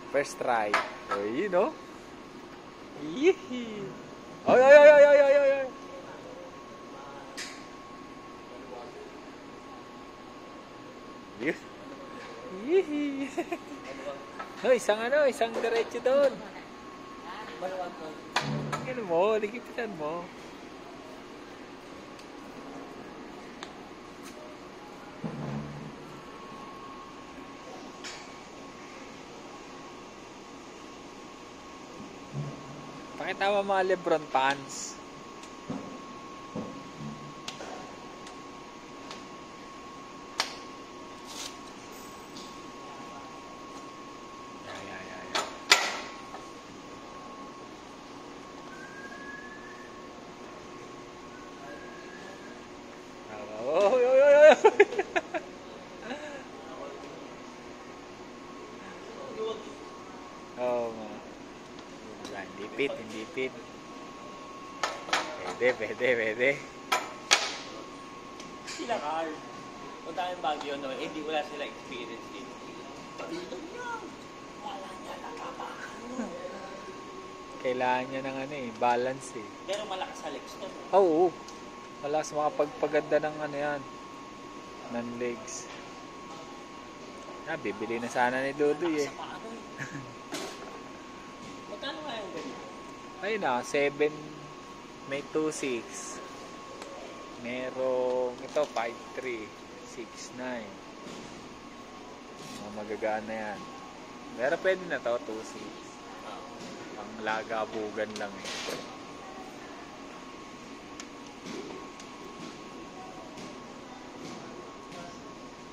First try. Oh, you know? Yee! Oy, oy, oy, oy, oy, oy, oy, oy. Yee! No, isang diretso doon. Ano mo, likipitan mo. Pakita mo mga Lebron fans. Oy, oy, oy, oy. Oh, hindi pit, hindi pit. Pwede. Sila Carl. Punta kayong Baguio, no? Eh, di wala sila experience dito. Wala niya nakapakano. Kailangan niya ng balance eh. Pero malakas sa legs to. Oo. Malakas makapagpaganda ng yan. Ng legs. Bibili na sana ni Dudoy eh. Sa paano eh. Magkano nga yung ganito? Ayun na, 7, may 2.6. Merong, ito 5.3, 6.9. Magagaan na yan. Pero pwede na to, 2.6. Pang lagabugan lang eh.